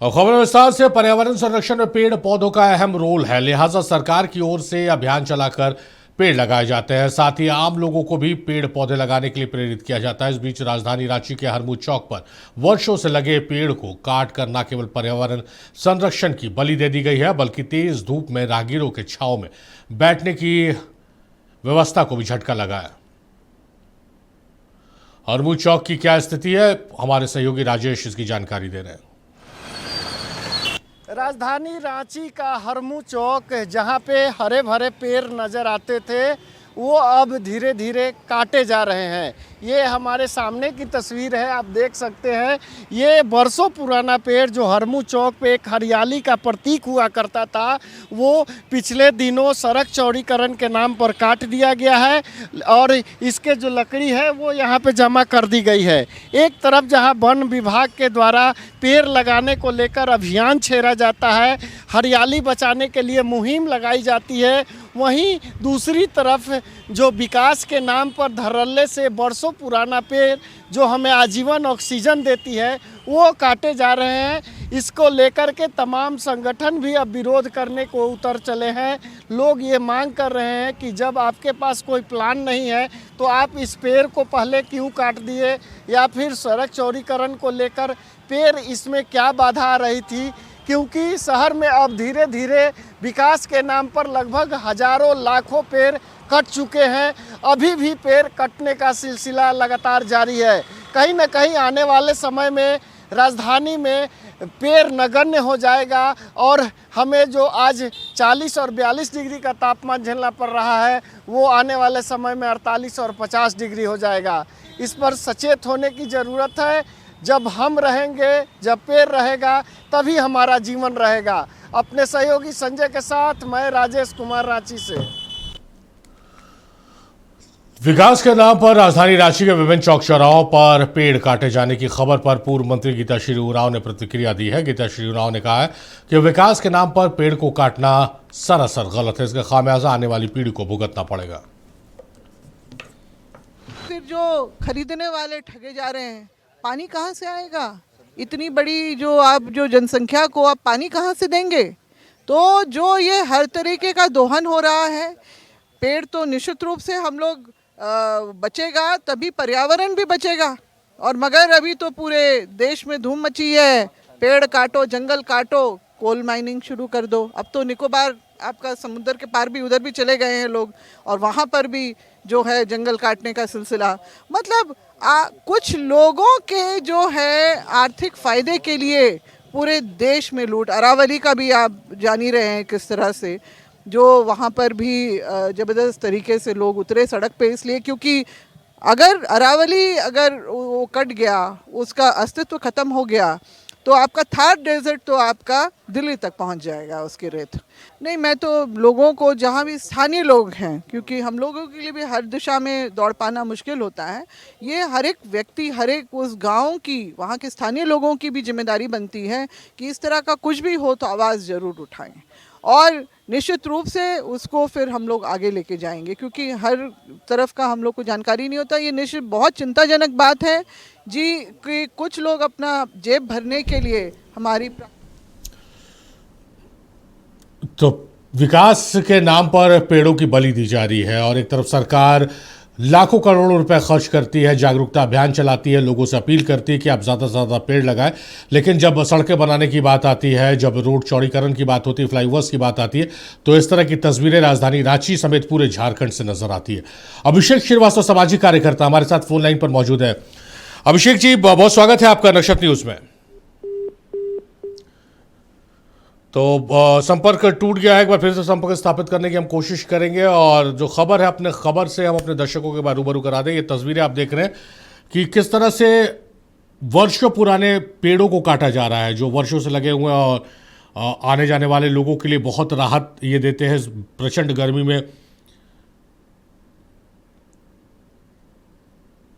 और खबर विस्तार से। पर्यावरण संरक्षण में पेड़ पौधों का अहम रोल है, लिहाजा सरकार की ओर से अभियान चलाकर पेड़ लगाए जाते हैं। साथ ही आम लोगों को भी पेड़ पौधे लगाने के लिए प्रेरित किया जाता है। इस बीच राजधानी रांची के हरमू चौक पर वर्षों से लगे पेड़ को काट कर न केवल पर्यावरण संरक्षण की बलि दे दी गई है, बल्कि तेज धूप में राहगीरों के छांव में बैठने की व्यवस्था को भी झटका लगा है। हरमू चौक की क्या स्थिति है, हमारे सहयोगी राजेश इसकी जानकारी दे रहे हैं। राजधानी रांची का हरमू चौक, जहां पे हरे भरे पेड़ नज़र आते थे, वो अब धीरे धीरे काटे जा रहे हैं। ये हमारे सामने की तस्वीर है, आप देख सकते हैं। ये बरसों पुराना पेड़ जो हरमू चौक पे एक हरियाली का प्रतीक हुआ करता था, वो पिछले दिनों सड़क चौड़ीकरण के नाम पर काट दिया गया है और इसके जो लकड़ी है वो यहाँ पे जमा कर दी गई है। एक तरफ जहाँ वन विभाग के द्वारा पेड़ लगाने को लेकर अभियान छेड़ा जाता है, हरियाली बचाने के लिए मुहिम लगाई जाती है, वहीं दूसरी तरफ जो विकास के नाम पर धड़ल्ले से बरसों पुराना पेड़ जो हमें आजीवन ऑक्सीजन देती है वो काटे जा रहे हैं। इसको लेकर के तमाम संगठन भी अब विरोध करने को उतर चले हैं। लोग ये मांग कर रहे हैं कि जब आपके पास कोई प्लान नहीं है तो आप इस पेड़ को पहले क्यों काट दिए, या फिर सड़क चौड़ीकरण को लेकर पेड़ इसमें क्या बाधा आ रही थी, क्योंकि शहर में अब धीरे धीरे विकास के नाम पर लगभग हजारों लाखों पेड़ कट चुके हैं। अभी भी पेड़ कटने का सिलसिला लगातार जारी है। कहीं ना कहीं आने वाले समय में राजधानी में पेड़ नगण्य हो जाएगा और हमें जो आज 40 और 42 डिग्री का तापमान झेलना पड़ रहा है, वो आने वाले समय में 48 और 50 डिग्री हो जाएगा। इस पर सचेत होने की ज़रूरत है। जब हम रहेंगे, जब पेड़ रहेगा, तभी हमारा जीवन रहेगा। अपने सहयोगी संजय के साथ मैं राजेश कुमार, रांची से। विकास के नाम पर राजधानी रांची के विभिन्न चौक चौराहों पर पेड़ काटे जाने की खबर पर पूर्व मंत्री गीताश्री उरांव ने प्रतिक्रिया दी है। गीताश्री उरांव ने कहा है कि विकास के नाम पर पेड़ को काटना सरासर गलत है, इसका खामियाजा आने वाली पीढ़ी को भुगतना पड़ेगा। फिर जो खरीदने वाले ठगे जा रहे हैं, पानी कहाँ से आएगा? इतनी बड़ी जो जनसंख्या को आप पानी कहाँ से देंगे? तो जो ये हर तरीके का दोहन हो रहा है, पेड़ तो निश्चित रूप से हम लोग बचेगा तभी पर्यावरण भी बचेगा। और मगर अभी तो पूरे देश में धूम मची है, पेड़ काटो, जंगल काटो, कोल माइनिंग शुरू कर दो। अब तो निकोबार आपका समुद्र के पार भी उधर भी चले गए हैं लोग, और वहाँ पर भी जो है जंगल काटने का सिलसिला। मतलब कुछ लोगों के जो है आर्थिक फ़ायदे के लिए पूरे देश में लूट। अरावली का भी आप जान ही रहे हैं किस तरह से जो वहाँ पर भी ज़बरदस्त तरीके से लोग उतरे सड़क पे, इसलिए क्योंकि अगर अरावली वो कट गया, उसका अस्तित्व ख़त्म हो गया, तो आपका थार डेजर्ट तो आपका दिल्ली तक पहुंच जाएगा उसकी रेत। नहीं, मैं तो लोगों को, जहां भी स्थानीय लोग हैं, क्योंकि हम लोगों के लिए भी हर दिशा में दौड़ पाना मुश्किल होता है, ये हर एक व्यक्ति, हर एक उस गांव की, वहां के स्थानीय लोगों की भी जिम्मेदारी बनती है कि इस तरह का कुछ भी हो तो आवाज़ ज़रूर उठाएं, और निश्चित रूप से उसको फिर हम लोग आगे लेके जाएंगे, क्योंकि हर तरफ का हम लोग को जानकारी नहीं होता। ये निश्चित बहुत चिंताजनक बात है जी कि कुछ लोग अपना जेब भरने के लिए हमारी तो विकास के नाम पर पेड़ों की बलि दी जा रही है, और एक तरफ सरकार लाखों करोड़ों रुपए खर्च करती है, जागरूकता अभियान चलाती है, लोगों से अपील करती है कि आप ज़्यादा से ज़्यादा पेड़ लगाएं, लेकिन जब सड़कें बनाने की बात आती है, जब रोड चौड़ीकरण की बात होती है, फ्लाईओवर्स की बात आती है, तो इस तरह की तस्वीरें राजधानी रांची समेत पूरे झारखंड से नजर आती है। अभिषेक श्रीवास्तव सामाजिक कार्यकर्ता हमारे साथ फोन लाइन पर मौजूद है। अभिषेक जी, बहुत स्वागत है आपका नक्षत्र न्यूज में। तो संपर्क टूट गया है, एक बार फिर से संपर्क स्थापित करने की हम कोशिश करेंगे, और जो खबर है, अपने खबर से हम अपने दर्शकों के रूबरू करा दें। ये तस्वीरें आप देख रहे हैं कि किस तरह से वर्षों पुराने पेड़ों को काटा जा रहा है, जो वर्षों से लगे हुए हैं और आने जाने वाले लोगों के लिए बहुत राहत ये देते हैं प्रचंड गर्मी में।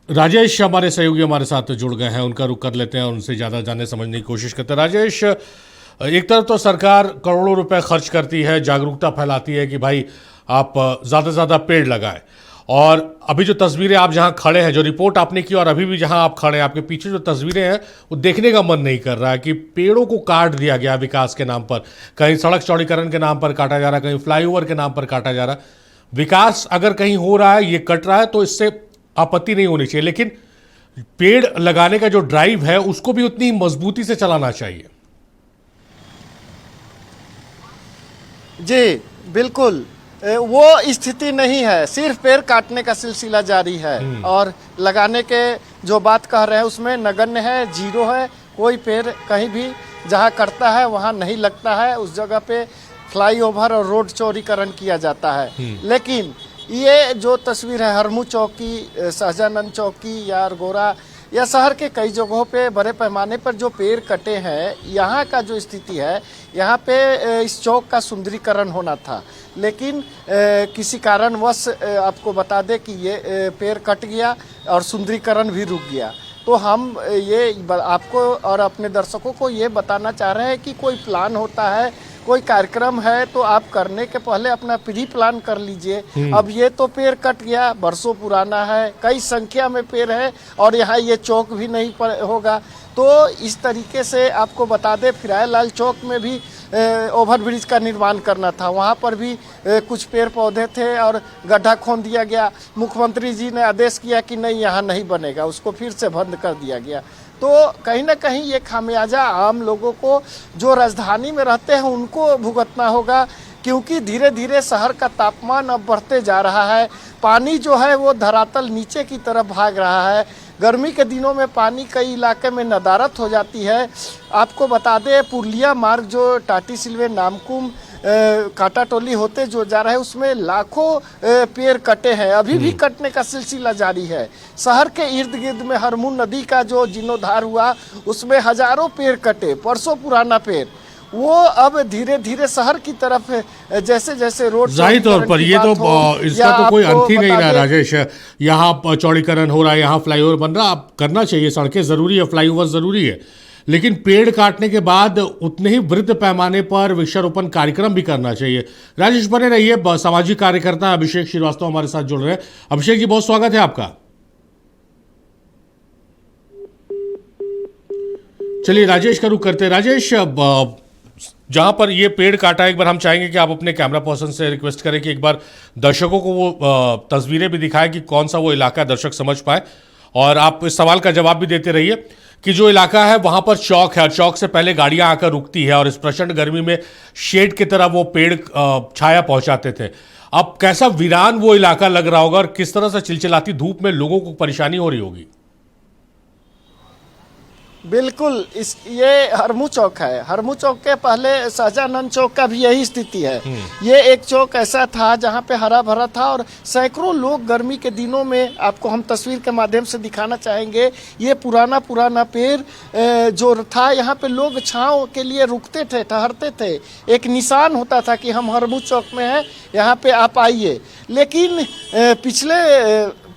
राजेश हमारे सहयोगी हमारे साथ जुड़ गए हैं, उनका रुख कर लेते हैं और उनसे ज़्यादा जानने समझने की कोशिश करते हैं। राजेश, एक तरफ तो सरकार करोड़ों रुपए खर्च करती है, जागरूकता फैलाती है कि भाई आप ज़्यादा से ज़्यादा पेड़ लगाएं, और अभी जो तस्वीरें आप जहां खड़े हैं, जो रिपोर्ट आपने की और अभी भी जहां आप खड़े हैं, आपके पीछे जो तस्वीरें हैं वो देखने का मन नहीं कर रहा है कि पेड़ों को काट दिया गया विकास के नाम पर। कहीं सड़क चौड़ीकरण के नाम पर काटा जा रहा है, कहीं फ्लाईओवर के नाम पर काटा जा रहा है। विकास अगर कहीं हो रहा है, ये कट रहा है, तो इससे आपत्ति नहीं होनी चाहिए, लेकिन पेड़ लगाने का जो ड्राइव है उसको भी उतनी मजबूती से चलाना चाहिए। जी बिल्कुल, वो स्थिति नहीं है। सिर्फ पेड़ काटने का सिलसिला जारी है और लगाने के जो बात कह रहे हैं उसमें नगण्य है, जीरो है। कोई पेड़ कहीं भी जहाँ कटता है वहाँ नहीं लगता है, उस जगह पे फ्लाईओवर और रोड चौड़ीकरण किया जाता है। लेकिन ये जो तस्वीर है हरमू चौक की, शाहजहानंद चौक की या अरगोड़ा या शहर के कई जगहों पे बड़े पैमाने पर जो पेड़ कटे हैं, यहाँ का जो स्थिति है, यहाँ पे इस चौक का सुंदरीकरण होना था, लेकिन किसी कारणवश आपको बता दें कि ये पेड़ कट गया और सुंदरीकरण भी रुक गया। तो हम ये आपको और अपने दर्शकों को ये बताना चाह रहे हैं कि कोई प्लान होता है, कोई कार्यक्रम है, तो आप करने के पहले अपना प्री प्लान कर लीजिए। अब ये तो पेड़ कट गया, बरसों पुराना है, कई संख्या में पेड़ है और यहाँ ये चौक भी नहीं होगा। तो इस तरीके से आपको बता दें, फिरायलाल चौक में भी ओवरब्रिज का निर्माण करना था, वहाँ पर भी कुछ पेड़ पौधे थे और गड्ढा खोद दिया गया। मुख्यमंत्री जी ने आदेश किया कि नहीं यहाँ नहीं बनेगा, उसको फिर से बंद कर दिया गया। तो कहीं ना कहीं ये खामियाजा आम लोगों को जो राजधानी में रहते हैं उनको भुगतना होगा, क्योंकि धीरे धीरे शहर का तापमान अब बढ़ते जा रहा है। पानी जो है वो धरातल नीचे की तरफ भाग रहा है। गर्मी के दिनों में पानी कई इलाके में नदारत हो जाती है। आपको बता दें, पुरलिया मार्ग जो टाटी सिलवे नामकुम काटाटोली होते जो जा रहा है, उसमें लाखों पेड़ कटे हैं, अभी भी कटने का सिलसिला जारी है। शहर के इर्द गिर्द में हरमू नदी का जो जीर्णोद्धार हुआ उसमें हजारों पेड़ कटे, परसों पुराना पेड़, वो अब धीरे धीरे शहर की तरफ जैसे जैसे रोड जाहिर तौर पर ये तो इसका तो कोई अंत ही नहीं रहा राजेश। यहाँ चौड़ीकरण हो रहा है, यहाँ फ्लाईओवर बन रहा, आप करना चाहिए, सड़कें जरूरी है, फ्लाईओवर जरूरी है, लेकिन पेड़ काटने के बाद उतने ही वृहद पैमाने पर वृक्षारोपण कार्यक्रम भी करना चाहिए। राजेश बने रहिए, सामाजिक कार्यकर्ता अभिषेक श्रीवास्तव हमारे साथ जुड़ रहे हैं। अभिषेक जी, बहुत स्वागत है आपका। चलिए राजेश का रुख करते हैं। राजेश, जहां पर ये पेड़ काटा, एक बार हम चाहेंगे कि आप अपने कैमरा पर्सन से रिक्वेस्ट करें कि एक बार दर्शकों को वो तस्वीरें भी दिखाएं कि कौन सा वो इलाका दर्शक समझ पाए, और आप इस सवाल का जवाब भी देते रहिए कि जो इलाका है वहां पर चौक है और चौक से पहले गाड़ियां आकर रुकती है और इस प्रचंड गर्मी में शेड की तरह वो पेड़ छाया पहुंचाते थे। अब कैसा वीरान वो इलाका लग रहा होगा और किस तरह से चिलचिलाती धूप में लोगों को परेशानी हो रही होगी। बिल्कुल, ये हरमू चौक है। हरमू चौक के पहले शाहजहानंद चौक का भी यही स्थिति है। ये एक चौक ऐसा था जहाँ पे हरा भरा था और सैकड़ों लोग गर्मी के दिनों में, आपको हम तस्वीर के माध्यम से दिखाना चाहेंगे, ये पुराना पेड़ जो था, यहाँ पे लोग छांव के लिए रुकते थे, ठहरते थे, एक निशान होता था कि हम हरमू चौक में हैं, यहाँ पे आप आइए। लेकिन पिछले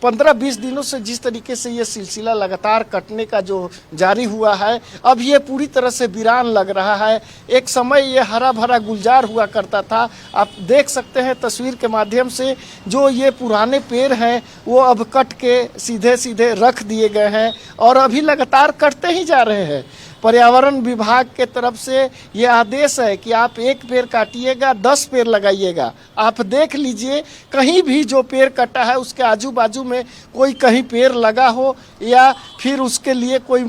15-20 दिनों से जिस तरीके से ये सिलसिला लगातार कटने का जो जारी हुआ है, अब ये पूरी तरह से वीरान लग रहा है। एक समय ये हरा भरा गुलजार हुआ करता था, आप देख सकते हैं तस्वीर के माध्यम से, जो ये पुराने पेड़ हैं वो अब कट के सीधे सीधे रख दिए गए हैं और अभी लगातार कटते ही जा रहे हैं। पर्यावरण विभाग के तरफ से ये आदेश है कि आप एक पेड़ काटिएगा, 10 पेड़ लगाइएगा। आप देख लीजिए, कहीं भी जो पेड़ कटा है उसके आजू बाजू में कोई कहीं पेड़ लगा हो या फिर उसके लिए कोई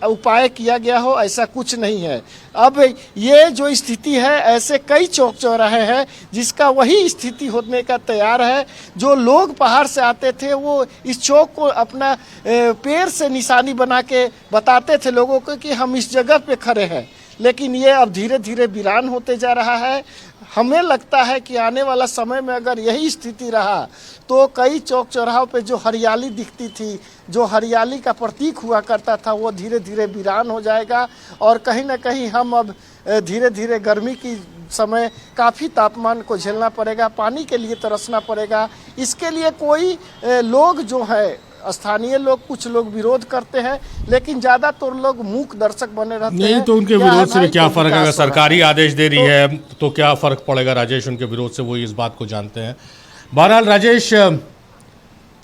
उपाय किया गया हो, ऐसा कुछ नहीं है। अब ये जो स्थिति है, ऐसे कई चौक चौराहे हैं जिसका वही स्थिति होने का तैयार है। जो लोग पहाड़ से आते थे वो इस चौक को अपना पेड़ से निशानी बना के बताते थे लोगों को कि हम इस जगह पे खड़े हैं, लेकिन ये अब धीरे धीरे वीरान होते जा रहा है। हमें लगता है कि आने वाला समय में अगर यही स्थिति रहा तो कई चौक चौराहों पे जो हरियाली दिखती थी, जो हरियाली का प्रतीक हुआ करता था, वो धीरे धीरे वीरान हो जाएगा और कहीं ना कहीं हम अब धीरे धीरे गर्मी की समय काफ़ी तापमान को झेलना पड़ेगा, पानी के लिए तरसना पड़ेगा। इसके लिए कोई लोग जो है, स्थानीय लोग, कुछ लोग विरोध करते हैं, लेकिन ज्यादातर लोग मूक दर्शक बने रहते हैं। नहीं तो उनके विरोध से भी क्या फर्क है? अगर सरकारी आदेश दे रही है तो क्या फर्क पड़ेगा राजेश? उनके विरोध से वो इस बात को जानते हैं। बहरहाल राजेश,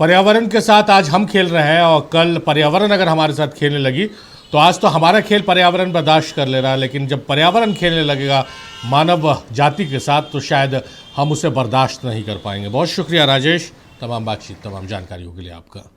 पर्यावरण के साथ आज हम खेल रहे हैं और कल पर्यावरण अगर हमारे साथ खेलने लगी तो आज तो हमारा खेल पर्यावरण बर्दाश्त कर ले रहा है, लेकिन जब पर्यावरण खेलने लगेगा मानव जाति के साथ तो शायद हम उसे बर्दाश्त नहीं कर पाएंगे। बहुत शुक्रिया राजेश, तमाम बातचीत तमाम जानकारियों के लिए आपका।